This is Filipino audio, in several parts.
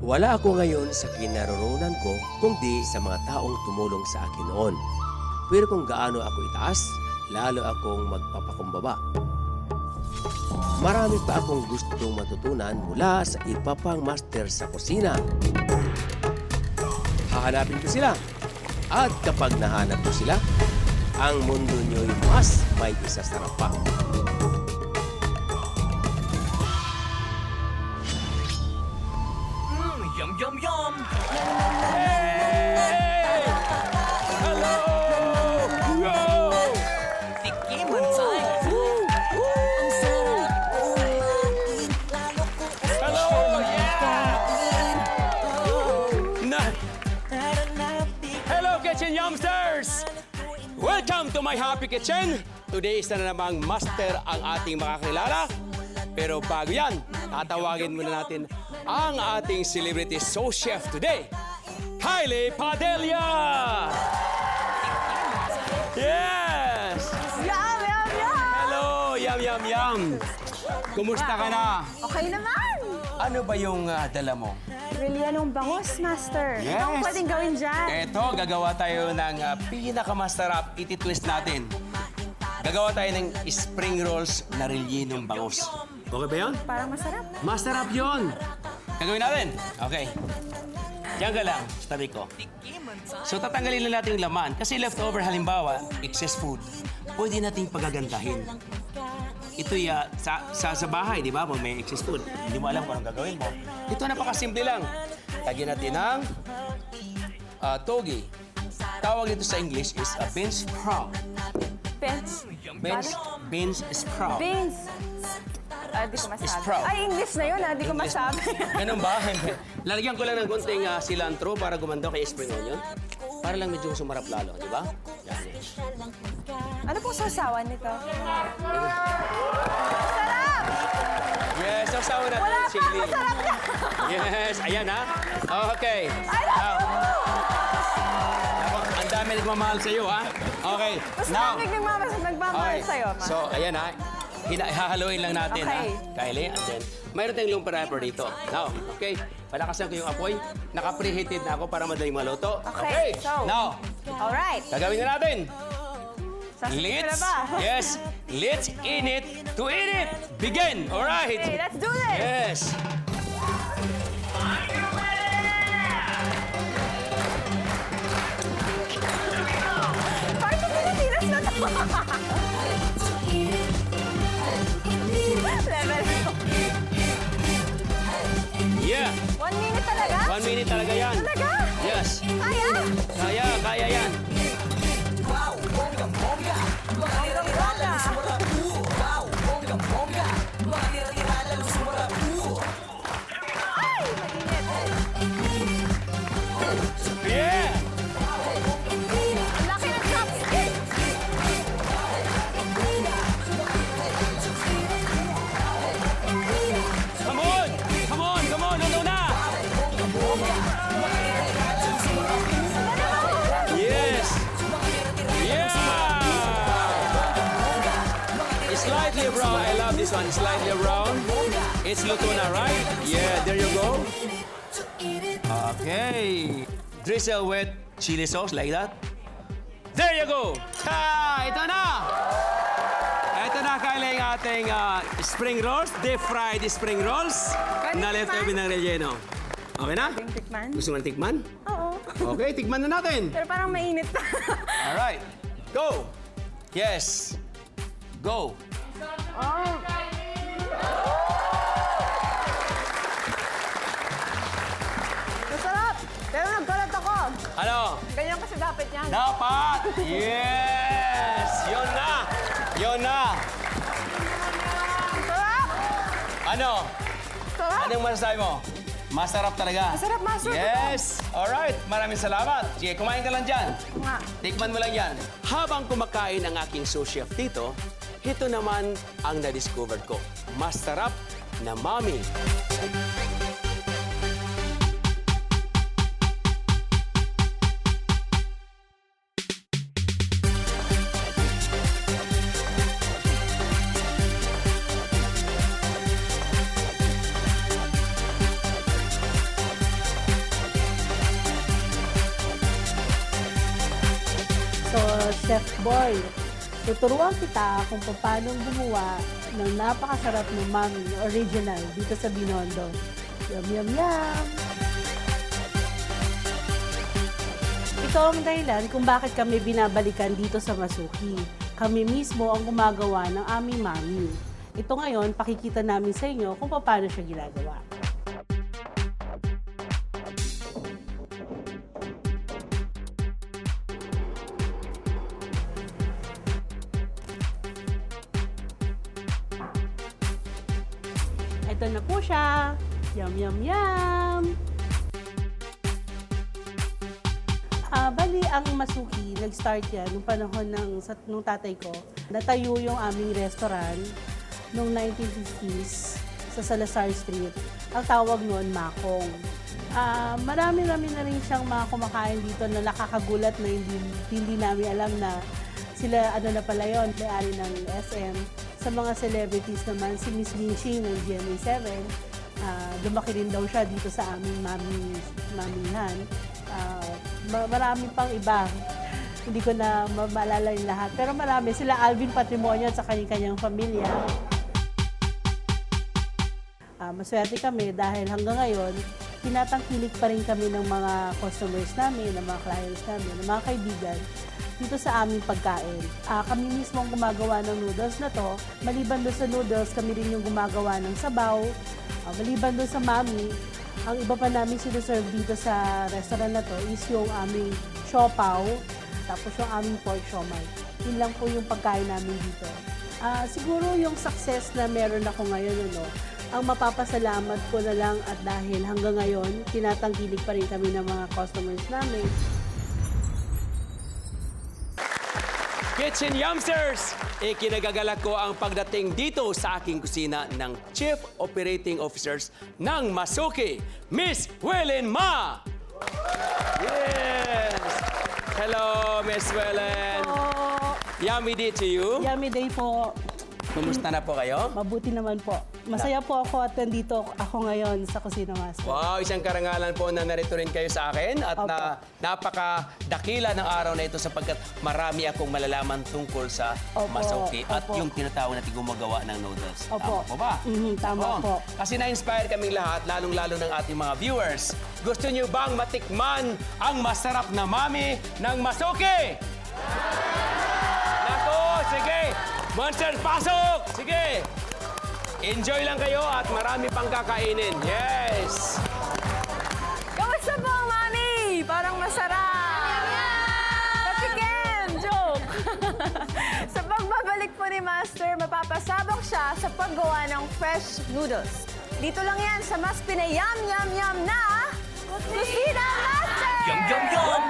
Wala ako ngayon sa kinaroroonan ko kundi sa mga taong tumulong sa akin noon. Pero kung gaano ako itaas, lalo akong magpapakumbaba. Marami pa akong gustong matutunan mula sa iba pang master sa kusina. Hahanapin ko sila. At kapag nahanap ko sila, ang mundo niyo'y mas may isasarap pa. Yum, yum, yum! Hey! Hello! Yo! Tikiman tayo! Hello! Yeah! Hello, Kitchen Yumsters! Welcome to my Happy Kitchen! Today, isa na namang master ang ating makakilala. Pero bago yan, tatawagin muna natin ang ating celebrity sous chef today, Kylie Padilla! Yes! Yum, yum, yum! Hello, yum, yum, yum! Kumusta ka na? Okay naman! Ano ba yung dala mo? Brilliantong bangus, Master. Yes. Anong pwedeng gawin dyan? Eto, gagawa tayo ng pinakamasarap iti-twist natin. Gagawa tayo ng spring rolls na rellenong bangus. Okay ba yun? Parang masarap. Masarap yun! Gagawin natin? Okay. Diyan ka lang, sa tabi ko. So, tatanggalin lang natin yung laman. Kasi leftover, halimbawa, excess food, pwede nating pagagandahin. Ito'y sa bahay, di ba? Pag may excess food, hindi mo alam kung anong gagawin mo. Ito, napakasimple lang. Lagyan natin ng togi. Tawag dito sa English is a bean sprout. Beans. Beans sprout. Beans. Di ko masabi. Sprout. Ay, English na yun, di ko masabi. Ganun ba? Lalagyan ko lang ng konting cilantro para gumanda kay spring onion. Para lang medyo sumarap lalo, di ba? Yan. Ano pong sausawan nito? Yes, sausawan natin Wala ng pa, chili. masarap na! Yes, ayan ha. Okay. I love you! Ako, ang dami nagmamahal sa'yo ha. Okay. Mas Now. maraming nagmamahal sa'yo, Ma. So, ayan ha. Hahaluin lang natin Okay. ha. Kylie, and then, mayroon tayong lumpia wrapper dito. Now, okay. Palakasan ko yung apoy. Naka-preheated na ako para madaling maluto. Okay, so. Now, Alright. gagawin na natin. Sasabihin na Let's, ba? yes, let's in it to eat it. Begin, all right. Okay, let's do this! Yes. Part of Pilipinas na to! Level. Yeah, 1 minute talaga? 1 minute talaga yan. Talaga? Yes. Kaya? Kaya yan. Ay, mainit. Yeah. Ang laki ng chopstick! Come on. Come on. Come on. Luto na. Yes. Yeah. Slightly brown. I love this one. Slightly brown. It's luto na, right? Yeah, there you go. Okay. Drizzle with chili sauce like that. There you go. Ha! Ito na. Ito na, Kylie, ang ating spring rolls. Deep-fried spring rolls na leftover ng relleno. Okay na? Yung tikman? Gusto mo ng tikman? Oo. Okay, tikman na natin. Pero parang mainit pa. Alright. Go. Yes. Go. Oh. Masarap! Pero nagkalat ako. Ano? Ganyan kasi dapat yan. Dapat. Yes. Yun na. Yun na. Sarap! Ano? Sarap! Anong masasabi mo? Masarap talaga. Masarap, Master. Yes. Alright. Maraming salamat. Sige, kumain ka lang dyan. Nga. Tikman mo lang yan. Habang kumakain ang aking sous chef dito, ito naman ang na-discover ko. Masarap na mami. Chef Boy. Tuturuan kita kung paano gumawa ng napakasarap ng Mami Original dito sa Binondo. Yum, yum, yum! Ito ang dahilan kung bakit kami binabalikan dito sa Masuki. Kami mismo ang gumagawa ng aming Mami. Ito ngayon, pakikita namin sa inyo kung paano siya ginagawa. Ito na po siya. Yum, yum, yum! Bali, ang Masuki, nag-start yan nung panahon nung tatay ko. Natayo yung aming restaurant noong 1950s sa Salazar Street. Ang tawag noon, Makong. Marami-rami na rin siyang mga kumakain dito na nakakagulat na hindi namin alam na sila, ano na pala yun, may-ari ng SM. Sa mga celebrities naman, si Miss Vinci ng GMA7, lumaki rin daw siya dito sa aming mamihan. Marami pang iba. Hindi ko na maalala yung lahat. Pero marami. Sila Alvin Patrimonio at sa kanyang pamilya. Maswerte kami dahil hanggang ngayon, tinatangkilik pa rin kami ng mga customers namin, ng mga clients namin, ng mga kaibigan dito sa aming pagkain. Kami mismo ang gumagawa ng noodles na to. Maliban doon sa noodles, kami rin yung gumagawa ng sabaw. Maliban doon sa Mami, ang iba pa namin sinuserve dito sa restaurant na to is yung aming siopaw, tapos yung aming pork siomai. Yun lang po yung pagkain namin dito. Siguro yung success na meron ako ngayon, ang mapapasalamat ko na lang at dahil hanggang ngayon, tinatangkilik pa rin kami ng mga customers namin. Kitchen Yumsters! Ikinagagalak ko ang pagdating dito sa aking kusina ng Chief Operating Officers ng Masuki, Miss Welen Ma! Yes! Hello, Miss Welen! Yummy day to you. Yummy day po. Kumusta na po kayo? Mabuti naman po. Masaya po ako at nandito ako ngayon sa Kusina Master. Wow, isang karangalan po na narito rin kayo sa akin at Opo. napakadakila ng araw na ito sapagkat marami akong malalaman tungkol sa Opo, Masuki at opo. yung tinatawag natin gumagawa ng noodles. Opo. Tama po ba? Tama Oo. po. Kasi na-inspire kaming lahat, lalong-lalo ng ating mga viewers. Gusto nyo bang matikman ang masarap na Mami ng Masuki? Nako, sige! Monster, pasok! Sige! Enjoy lang kayo at marami pang kakainin. Yes! Kamusta po, Mami? Parang masarap. Patikim! Joke! Sa pagbabalik po ni Master, mapapasabak siya sa paggawa ng fresh noodles. Dito lang yan sa mas pinayam-yam-yam na Kusina Master! Yum, yum, yum!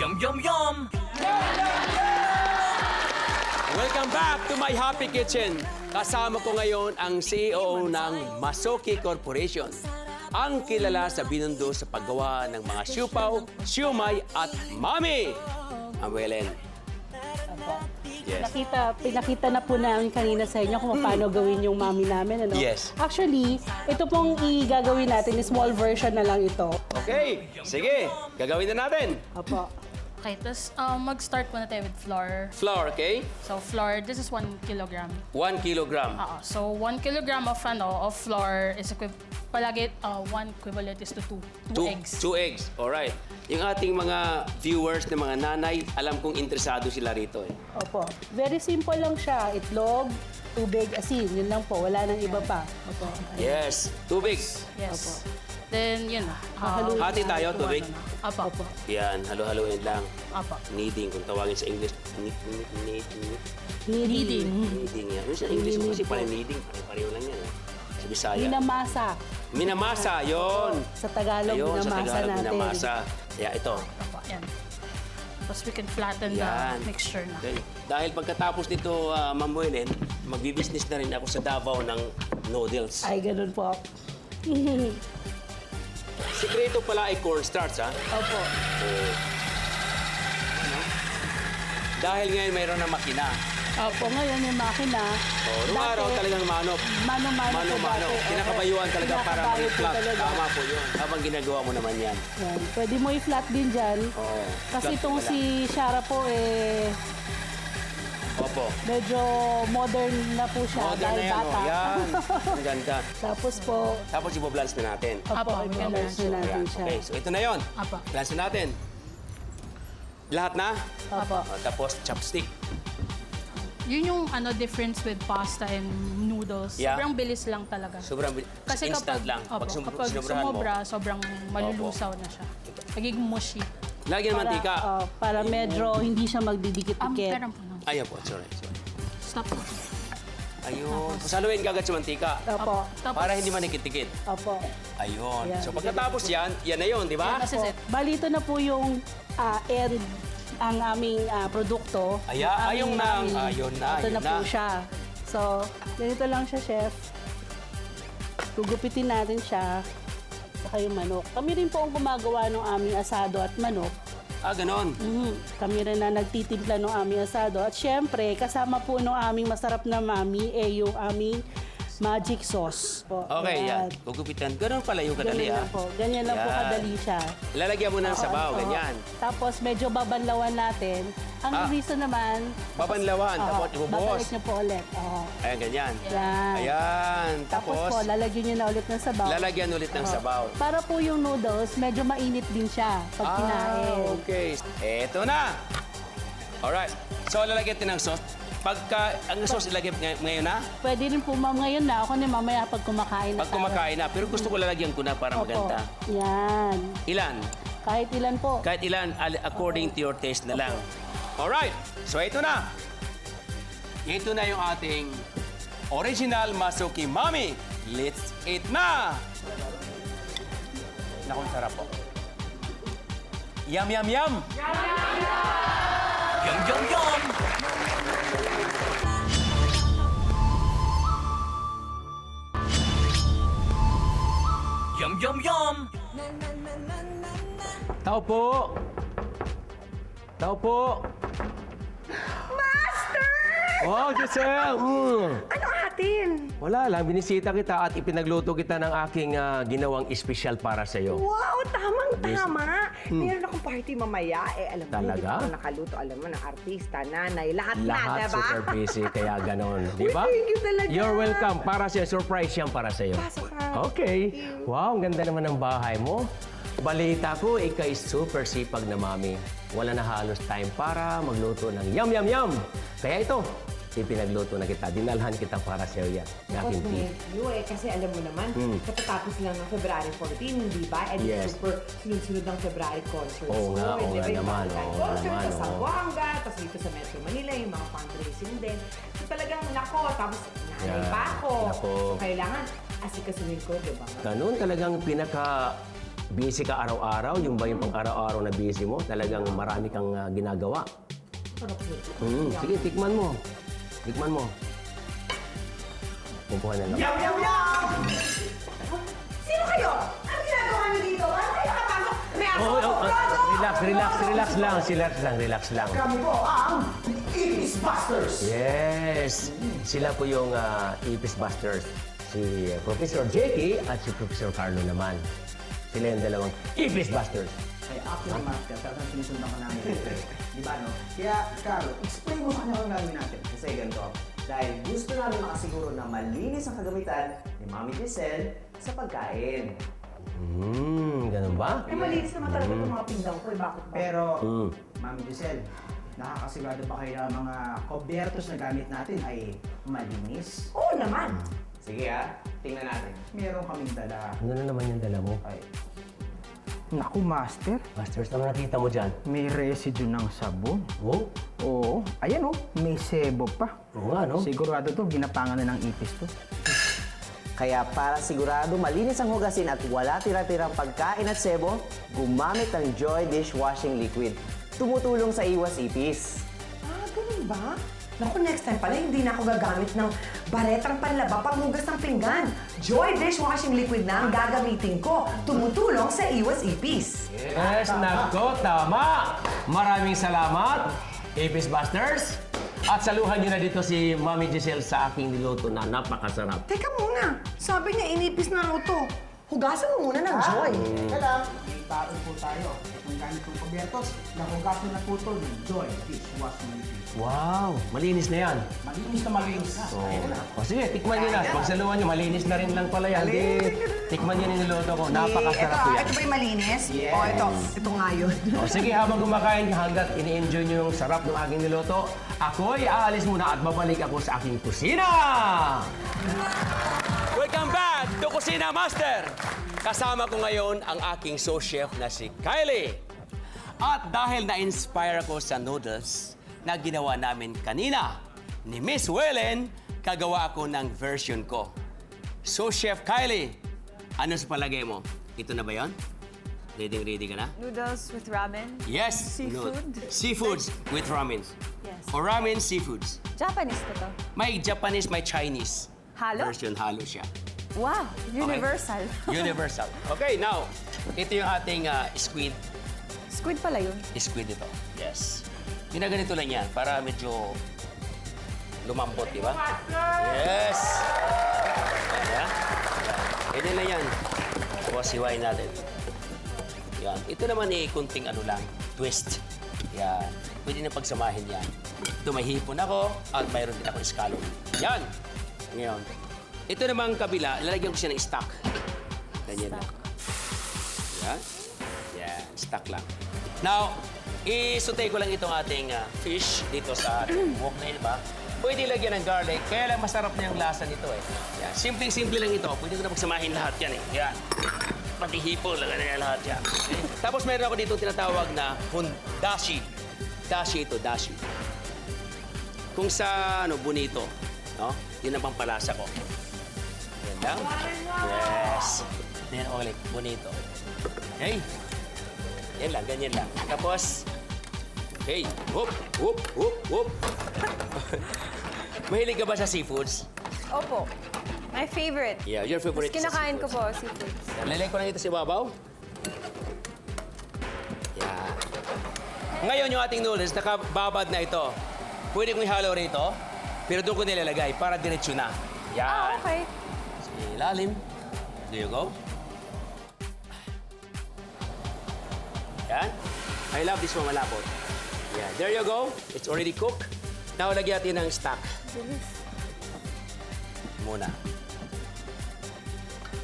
Yum, yum, yum! Welcome back to my Happy Kitchen. Kasama ko ngayon ang CEO ng Masuki Corporation. Ang kilala sa Binondo sa paggawa ng mga siopaw, siomai at Mami. Ang Welen. Yes. Pinakita na po namin kanina sa inyo kung paano gawin yung Mami namin. Ano? Yes. Actually, ito pong gagawin natin, small version na lang ito. Okay, sige. Gagawin na natin. Opo. Okay, tapos mag-start muna tayo with flour. Flour, okay? So flour, this is 1 kilogram. 1 kilogram. So 1 kilogram of flour is palagi 1 equivalent is to 2 eggs. 2 eggs. Alright. Yung ating mga viewers na mga nanay, alam kong interesado sila rito. Opo. Very simple lang siya. Itlog, tubig, asin. Yun lang po. Wala nang iba pa. Opo. Yes, tubig. Yes. Then yun na. Hahaluin Hati tayo, tubig. Apo. Yan, halo-haloin lang. Apo. Kneading, kung tawagin sa English. Kneading. Kneading yan. Yung sa English mo kasi pala kneading, pareho lang yan. Sa Bisaya. Minamasa. Minamasa, yon. Sa Tagalog, Ayun, sa minamasa Tagalog, natin. minamasa. Kaya ito. Apo. Yan. Tapos we can flatten Yan. the mixture na. Okay. Dahil pagkatapos nito, Ma'am Welen, magbi-business na rin ako sa Davao ng noodles. Ay, ganun po. Sikreto pala ay cornstarch, ha? Opo. Dahil ngayon mayroon na makina. Opo, ngayon may makina. Oh, nung araw talagang mano. Mano-mano po Mano-mano. dati. Kinakabayuan talaga para Kinakabayo po mag-flat. talaga. Tama po yun. Habang ginagawa mo naman yan. Yan. Pwede mo i-flat din dyan. Oo. Kasi Flat itong pala. si Shara po, Opo. medyo modern na po siya Modern na dahil yan. bata. Oh. Yan. Ang ganda. Tapos po, Tapos ibo-blance na natin. opo, Apo, i-balance na natin Ayan. siya. Okay, so ito na yon. Apa. Blance na natin. Lahat na? Opo. Oh, tapos chopstick. Yun yung difference with pasta and noodles. Yeah. Sobrang bilis lang talaga. Sobrang Kasi instant kapag, lang. opo, Pag kapag sinobrahan mo, sumobra, sobrang malulusaw na siya. Nagiging mushy. lagyan ng mantika. Para medyo hindi siya magdidikit-dikit. Meron po na. Ayan po, sorry. Stop po. Ayun. Pasaluin kagad sa mantika. Opo. Tapos, Para hindi manikit-tikit. Opo. Ayun. Ayan. So pagkatapos yan, yan na yun, di ba? This is it. Bali, ito na po yung end ang aming produkto. Ayun na. Ito Ayun na. na po siya. So, ganito lang siya, chef. Gugupitin natin siya. Saka yung manok. Kami rin po ang gumagawa ng aming asado at manok. Ganon. Kami rin na nagtitimpla ng aming asado. At syempre, kasama po ng aming masarap na mami yung aming magic sauce. Po. Okay, yan. Gugupitan. Ganon pala yung kadali, Ganyan ah. lang po. Ganyan lang po Yan. kadali siya. Lalagyan mo ng sabaw, Oo. ganyan. Tapos medyo babanlawan natin. Ang reason naman... Babanlawan, tapos ibubuhos. Babalik niyo po ulit. Oo. Ayan, ganyan. Yan. Ayan. Tapos Tapos, po, lalagyan niyo na ulit ng sabaw. lalagyan ulit ng sabaw. Para po yung noodles, medyo mainit din siya pag kinain. Okay. Eto na. Alright. So, lalagyan natin ng sauce. Pagka, ang sauce ilagay ngayon na? Pwede rin po ma'am ngayon na. Ako ni mamaya pag kumakain na Pag kumakain na. Pero gusto ko lalagyan ko na para tayo. Opo. maganda. Yan. Ilan? Kahit ilan po. Kahit ilan, according to your taste na lang. Alright. So, ito na. Ito na yung ating original Masuki Mami. Let's eat na! Naku, sarap po. Yum, yum, yum! Yum, yum, yum! Yum, yum, yum! Tao po! Tao po! Master! Oh, Giselle! Ano atin? Wala lang, binisita kita at ipinagluto kita ng aking ginawang espesyal para sa iyo. Wow, tamang-tama. Meron akong party mamaya. Alam mo, Talaga? hindi ko nakaluto. Alam mo, ng artista, nanay, lahat na, Lahat diba? super busy, kaya ganon. Di ba? Uy, thank you talaga. You're welcome. Para sa surprise yan para sa iyo. Pasok ka. Okay. Wow, ang ganda naman ng bahay mo. Balita ko, ikay super sipag na mami. Wala na halos time para magluto ng yum, yum, yum. Kaya ito, ipinagluto na kita. Dinalhan kita para sa iyo yan. ng aking team. You kasi alam mo naman, katatapos lang ng February 14, di ba? And Yes. super sunod-sunod ng February concert. Oo nga, oo nga naman, oo nga naman, Sa oo. Buanga, tapos dito sa Metro Manila, yung mga fundraising din. So talagang nako, tapos nanay Yeah, pa ako. nako. So kailangan asikasuhin ko, di ba? Ganun talagang busy ka araw-araw. Yung ba yung pang-araw-araw na busy mo? Talagang marami kang ginagawa. Sarap nito. Sige, tikman mo. Tikman mo. Kukuha na lang. Sino kayo? Ano ginagawa niyo dito? Ano kayo nakapasok? May aso Oh, ko! relax lang. Kami po ang Ipis Busters! Yes! Sila po yung Ipis Busters. Si Professor Jackie at si Professor Carlo naman. Sila yung dalawang Ipis Busters. Ay, after master, talagang sinusundan ka namin. Di ba, no? Kaya, Carlo, explain mo kanya ang gagawin natin. Kasi ganito, dahil gusto namin makasiguro na malinis ang kagamitan ni Mami Giselle sa pagkain. Ganun ba? Eh, malinis naman talaga itong mga pinggan ko. Eh, bakit ba? Pero, Mami Giselle, nakakasigurado ba kayo na mga kobertos na gamit natin ay malinis? Oo naman. Sige tingnan natin. Meron kaming dala. Ano na naman yung dala mo? Ay. Naku, Master. Masters, ano nakita mo dyan? May residue ng sabon. Oh? Oo. Ayan may sebo pa. Oo nga, no? Sigurado to, ginapangan na ng ipis to. Kaya para sigurado malinis ang hugasin at wala tira-tirang pagkain at sebo, gumamit ng Joy Dishwashing Liquid. Tumutulong sa iwas ipis. Ganun ba? Naku, next time pala, hindi na ako gagamit ng baretang panlaba panghugas ng pinggan. Joy Dishwashing Liquid na ang gagamitin ko. Tumutulong sa iwas ipis. Yes, nako, tama! Maraming salamat, Ipis Busters. At saluhan niyo na dito si Mami Giselle sa aking niluto na napakasarap. Teka muna, sabi niya inipis na raw to. Hugasan mo muna ng Joy. Teka lang, may taon po tayo. Kung gamit kong pabertos, nahugasan na po ito ng Joy Dishwashing Liquid. Wow, malinis na yan. Malinis na malinis na. Ayan na. O sige, tikman niyo na. Pagsaluhan niyo, malinis na rin lang pala yan. Di, tikman niyo yung niluto ko. Napakasarap po yan. Ito ba yung malinis? Yes. O, ito nga yun. O sige, habang kumakain hanggat ini-enjoy niyo yung sarap ng aking niluto, ako'y aalis muna at babalik ako sa aking kusina! Welcome back to Kusina Master! Kasama ko ngayon ang aking sous chef na si Kylie. At dahil na-inspire ako sa noodles na ginawa namin kanina ni Miss Welen, kagawa ako ng version ko. Sous chef Kylie, ano sa palagay mo? Ito na ba yon? Ready ka na? Noodles with ramen. Yes! Seafood? Seafoods with ramen. Yes. Or ramen seafoods. Japanese to to. May Japanese, may Chinese. Halo? Version halo siya. Wow, universal. Universal. Okay, now, ito yung ating squid. Squid pala yun. Squid ito. Yes. Ginaganito lang yan para medyo lumambot, di ba? Yes! Ayan. Ganyan lang yan. Tapos hiwain natin. Yan. Ito naman kunting ano lang, twist. Yan. Pwede na pagsamahin yan. Ito may hipon ako at mayroon din ako escalon. Yan! Ngayon. Ito namang kabila, lalagyan ko siya ng stock. Ganyan lang. Yan. Yan. Stock lang. Now, i-saute ko lang itong ating fish dito sa wok na ba? Pwede lagyan ng garlic, kaya lang masarap na yung lasa nito eh. Yan. Simple-simple lang ito. Pwede ko na pagsamahin lahat yan eh. Yan. Pati hipo, lagyan na lahat yan. Okay? Tapos meron ako dito tinatawag na dashi. Dashi ito, dashi. Kung sa bonito, no? Yun ang pampalasa ko. Yan lang. Yes. Yan ulit, bonito. Okay? Yan lang, ganyan lang. Tapos, hey, whoop, whoop, whoop, whoop. Mahilig ka ba sa seafoods? Opo. My favorite. Yeah, your favorite is Kinakain ko seafoods. po, seafoods. Lalagay ko na ito si Babaw. Yan. Ngayon, yung ating noodles, nakababad na ito. Pwede kong ihalo rito, pero doon ko nilalagay para diretsyo na. Yan. Ah, okay. Sa ilalim. There you go. Yan. I love this one, malapot. Yeah, there you go. It's already cooked. Now, lagyan natin ng stock. Muna.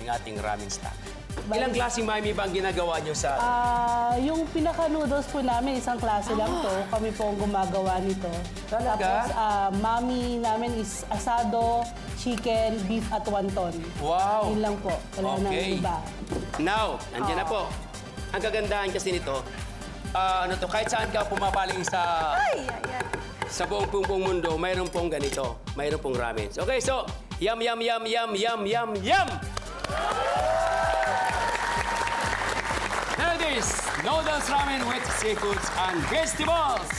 Yung ating ramen stock. Ilang klaseng mami ba ang ginagawa nyo sa... Yung pinaka-noodles po namin, isang klase lang to. Kami po ang gumagawa nito. Talaga? Tapos, mami namin is asado, chicken, beef at wonton. Wow! Yun lang po. Wala nang Okay. iba. Now, andyan na po. Ang kagandahan kasi nito, kahit saan ka pumapaling sa buong mundo, mayroon pong ganito. Mayroon pong ramen. Okay, so, yum, yum, yum, yum, yum, yum, yum! There it is! Noodles ramen with seafoods and vegetables!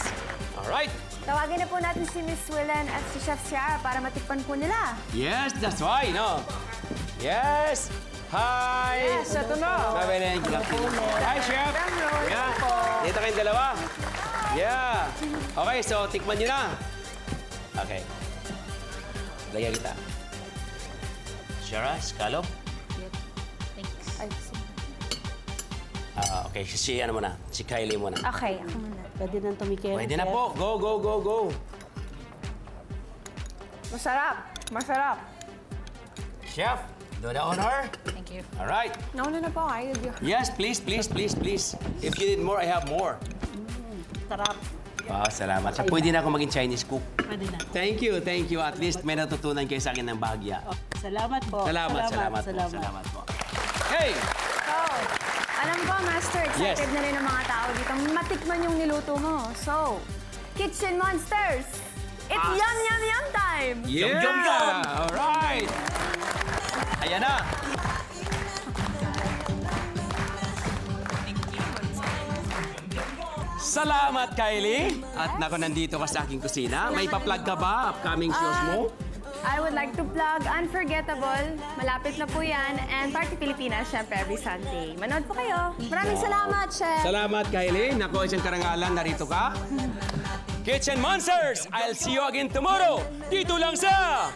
Alright? Tawagin na po natin si Miss Willen at si Chef Ciara para matikpan po nila. Yes, that's why, no? Yes! Hi! Yes, ito na. Sabi na good afternoon. Hi, Chef! Yeah. Dito kayong dalawa. Yeah. Okay, so tikman nyo na. Okay. Lagyan kita. Shara, scallop. Thanks. Okay, si ano muna. Si Kylie muna. Okay, ako muna. Pwede nang tumikim. Pwede na po. Go, go, go, go. Masarap. Masarap. Chef, do the honor. Thank you. All right. Nauna na po, ayaw niyo. Yes, please, please, please, please. If you need more, I have more. Sarap. Wow, salamat. So, pwede na ako maging Chinese cook. Pwede na. Thank you, thank you. At least may natutunan kayo sa akin ng bahagya. Salamat po. Salamat po. Hey! So, alam ko, Master, excited Yes. na rin ang mga tao dito. Matikman yung niluto mo. So, Kitchen Monsters, it's yum, yum, yum time! Yeah! Yum, yum, yum! All right! Ayan na! Salamat, Kylie! At nako, nandito ka sa aking kusina. May pa-plug ka ba? Upcoming shows mo? I would like to plug Unforgettable. Malapit na po yan. And Party Pilipinas, syempre, every Sunday. Manood po kayo. Maraming salamat, Chef. Salamat, Kylie. Nako, isang karangalan, narito ka. Kitchen Monsters! I'll see you again tomorrow! Dito lang sa